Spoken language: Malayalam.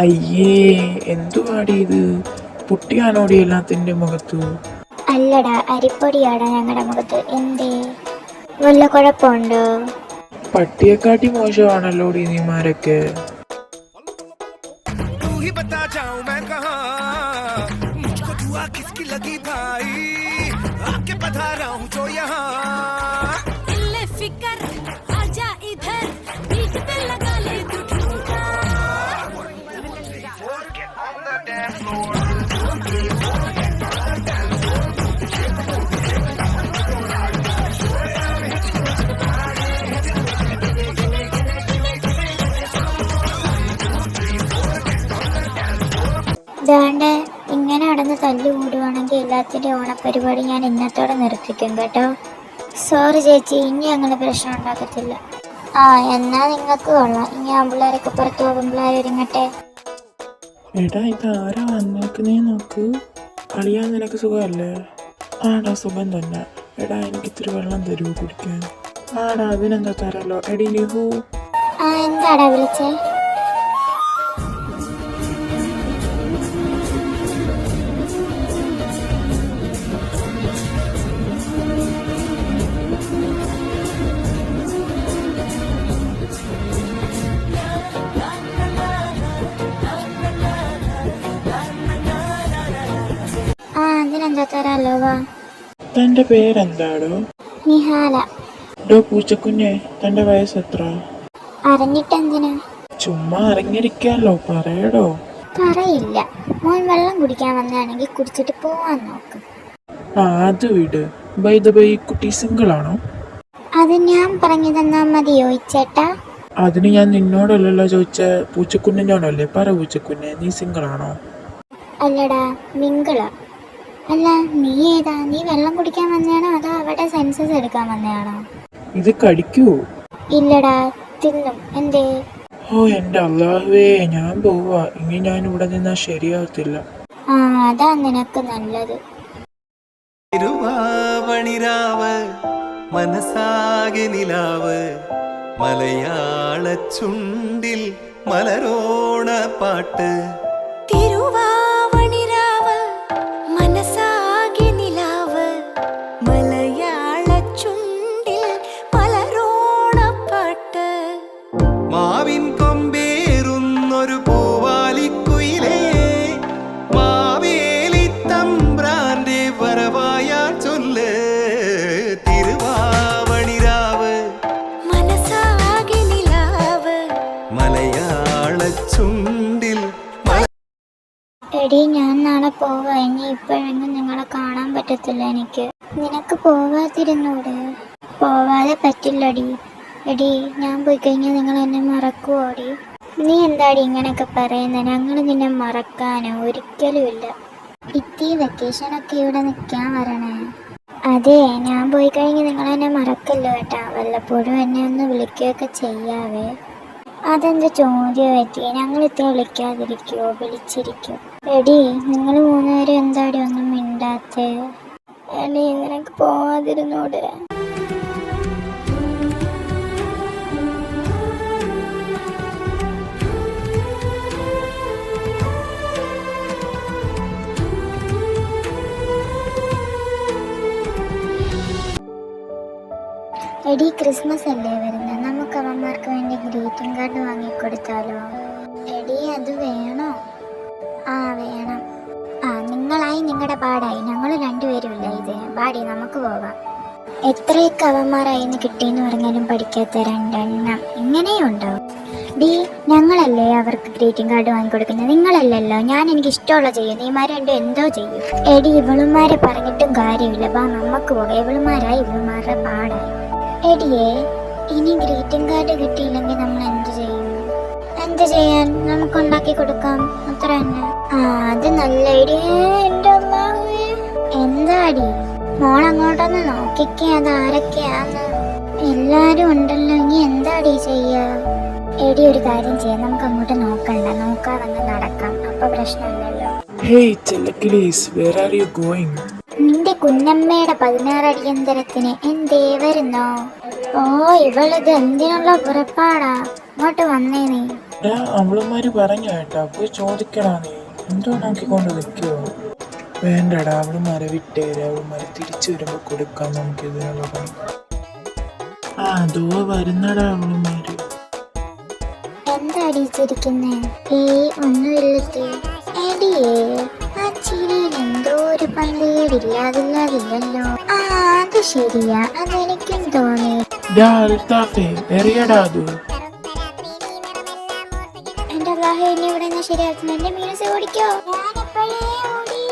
അയ്യേ, എന്തുവാടി ഇത്? പുട്ടിയാണോടി എല്ലാത്തിന്റെ മുഖത്തു? അല്ലടാ, അരിപ്പൊടിയാടാ ഞങ്ങളുടെ മുഖത്ത്. എന്തേ, വല്ല കുഴപ്പമുണ്ടോ? പട്ടിയെക്കാട്ടി മോശമാണല്ലോടി നീമാരൊക്കെ. ദാണ്ടെ ഇങ്ങനെ നടന്ന് തല്ലു കൂടുവാണെങ്കിൽ എല്ലാത്തിൻ്റെ ഓണപ്പരിപാടി ഞാൻ ഇന്നത്തോടെ നിർത്തിക്കും കേട്ടോ. സോറി ചേച്ചി, ഇനി അങ്ങനെ പ്രശ്നം ഉണ്ടാക്കത്തില്ല. എന്നാ നിങ്ങൾക്ക് കൊള്ളാം. ഇനി ആമ്പിള്ളേരൊക്കെ പുറത്തു പോകുമ്പോഴാരും ഒരുങ്ങട്ടെ. എടാ, ഇത് ആരാ വന്നേക്കുന്നേ നോക്ക്. കളിയാൻ നിനക്ക് സുഖമല്ലേ? ആടാ, സുഖം തന്നെ. എടാ, എനിക്ക് ഇത്തിരി വെള്ളം തരുമോ കുടിക്കാൻ? ആടാ, അതിനെന്താ തരാലോ. എടി നിഹു. എന്താടാ വിളിച്ചേ? അതിനെന്താ തരാലോ, വാ. തന്റെ പേരെന്താടോ? നിഹാല. ഡോ പൂച്ചക്കുഞ്ഞെ, തന്റെ വയസ്സെത്ര? അറിഞ്ഞിട്ടെന്തിനാ? ചുമ്മാ അറിഞ്ഞിരിക്കാലോ, പറയടോ. പറയില്ല. മോൻ വെള്ളം കുടിക്കാൻ വന്നാണെങ്കിൽ കുടിച്ചിട്ട് പോവാൻ നോക്ക്. അത് വിട്. ബൈ ദ ബൈ, കുട്ടി സിംഗിൾ ആണോ? അത് ഞാൻ പറഞ്ഞു തന്നാ മതിയോ ചേട്ടാ? അതിന് ഞാൻ നിന്നോടല്ലല്ലോ ചോദിച്ച, പൂച്ചക്കുഞ്ഞിനോടല്ലേ. പറ പൂച്ചക്കുഞ്ഞെ, നീ സിംഗിൾ ആണോ? അല്ലടാ, മിങ്കിളാ. അല്ല, നീ ഏതാ? നീ വെള്ളം കുടിക്കാൻ വന്നയാണോ അതോ അവിടെ സെൻസസ് എടുക്കാൻ വന്നയാണോ? ഇത് കടിക്കൂ? ഇല്ലടാ, തിന്നും. എന്തേ? എന്റെ അല്ലാഹുവേ, ഞാൻ പോവാ. ഇനി ഞാൻ ഇവിടെ നിന്നാ ശരിയാവത്തില്ല. അതാ നിനക്ക് നല്ലത്. തിരുവാവണിരാവ് മനസാകെ നിലാവ്, മലയാള ചുണ്ടിൽ മലരോണ പാട്ട്. തിരുവാവണിരാവ് മനസാകെ നിലാവ്, മലയാള ചുണ്ടിൽ മലരോണ പാട്ട്. മാവിൻ കൊമ്പേറുന്നൊരു പൂവാലിക്കുയിലേ, മാവേലി തമ്പ്രാന്റെ വരവായാ ചൊല്ല്. തിരുവാവണിരാവ് മനസാകെ നിലാവ്, മലയാള ചുണ്ടിൽ. എടി, ഞാൻ നാളെ പോവാ. ഇനി ഇപ്പോഴെങ്കിലും നിങ്ങളെ കാണാൻ പറ്റത്തില്ല എനിക്ക്. നിനക്ക് പോവാതിരുന്നൂടെ? പോവാതെ പറ്റില്ലടി. എടി, ഞാൻ പോയി കഴിഞ്ഞാൽ നിങ്ങൾ എന്നെ മറക്കുവോടി? നീ എന്താടി ഇങ്ങനെയൊക്കെ പറയുന്നത്? ഞങ്ങൾ നിന്നെ മറക്കാനോ? ഒരിക്കലും ഇല്ല. ഇത്തി വെക്കേഷനൊക്കെ ഇവിടെ നിൽക്കാൻ വരണേ. അതെ, ഞാൻ പോയി കഴിഞ്ഞ് നിങ്ങളെന്നെ മറക്കല്ലോ കേട്ടാ. വല്ലപ്പോഴും എന്നെ ഒന്ന് വിളിക്കുകയൊക്കെ ചെയ്യാവേ. അതെന്ത് ചോദ്യം പറ്റി? ഞങ്ങളിത്തെ വിളിക്കാതിരിക്കുവോ? വിളിച്ചിരിക്കും. എടി, നിങ്ങൾ മൂന്നുപേരും എന്താടി ഒന്നും മിണ്ടാത്തേ? എടി, നിനക്ക് പോവാതിരുന്നൂടെ? എടി, ക്രിസ്മസ് അല്ലേ വരുന്നത്. നമുക്ക് അവന്മാർക്ക് വേണ്ടി ഗ്രീറ്റിംഗ് കാർഡ് വാങ്ങിക്കൊടുത്താലോ? എടി, അത് വേണോ? വേണം. നിങ്ങളായി നിങ്ങളുടെ പാടായി. ഞങ്ങൾ രണ്ടുപേരും ഇല്ല ഇത്. പാടി, നമുക്ക് പോകാം. എത്രയൊക്കെ അവന്മാരായിന്ന് കിട്ടിയെന്ന് പറഞ്ഞാലും പഠിക്കാത്ത രണ്ടെണ്ണം ഇങ്ങനെയുണ്ടോ? ഡി, ഞങ്ങളല്ലേ അവർക്ക് ഗ്രീറ്റിംഗ് കാർഡ് വാങ്ങിക്കൊടുക്കുന്നത്, നിങ്ങളല്ലല്ലോ. ഞാൻ എനിക്ക് ഇഷ്ടമുള്ള ചെയ്യും, നീമാരെ രണ്ടും എന്തോ ചെയ്യും. എടി, ഇവളുമാരെ പറഞ്ഞിട്ടും കാര്യമില്ല. നമുക്ക് പോകാം. ഇവളുമാരായി ഇവളുമാരുടെ പാടായി. എടിയേ, ഇനി ഗ്രീറ്റിംഗ് കാർഡ് കിട്ടിയില്ലെങ്കിൽ നമ്മൾ എന്ത് ചെയ്യും? എന്ത് ചെയ്യാൻ? നമുക്ക് ഉണ്ടാക്കി കൊടുക്കാം, അത്ര തന്നെ. അത് നല്ല ഐഡിയ. എൻ്റെ അല്ലാഹുവേ, എന്താടി? മോളങ്ങോട്ടൊന്ന് നോക്കിക്കേ, അത് ആരൊക്കെയാന്ന്. എല്ലാരും ഉണ്ടല്ലോ. ഇനി എന്താടി ചെയ്യാ? എടി, ഒരു കാര്യം ചെയ്യാം. നമുക്ക് അങ്ങോട്ട് നോക്കണ്ട, നോക്കാതെ നടക്കാം. അപ്പൊ പ്രശ്നമില്ലല്ലോ. നിന്റെ കുഞ്ഞമ്മയുടെ 16 അടിയന്തരത്തിന് എന്തേ വരുന്നോ? ഇവളിത് എന്തിനുള്ള പുറപ്പാടാ? ഇങ്ങോട്ട് വന്നേ നീ. അവളുമാര് പറഞ്ഞു കേട്ടാ, പോയി ചോദിക്കടാ നീ. എന്തോ നോക്കിക്കൊണ്ട് നിൽക്കുവോ? വേണ്ടടാ, അവളുമാരെ വിട്ടേര്. അവളുമാരെ തിരിച്ചു വരുമ്പോ കൊടുക്കാം നമുക്ക് ഇതിനുള്ള പണി. അതോ വരുന്നടാ അവളുമാര്. എന്താ അടിച്ചിരിക്കുന്നേ? ഒന്നുമില്ലത്തേ. എടിയേ, ആ ചിരിയിൽ എന്തോ ഒരു പന്തേടില്ലാതില്ലാതില്ലല്ലോ. അത് ശരിയാ, അതെനിക്കും തോന്നി. അൽത്താഫേ, എറിയടാ അത്. എന്റെ അല്ലാഹ്, എന്നെ ഇവിടെ നിന്ന് ശരിയാക്കുന്നു. എന്റെ മീനസ് ഓടിക്കോ. ഞാനിപ്പോഴേ ഓടി.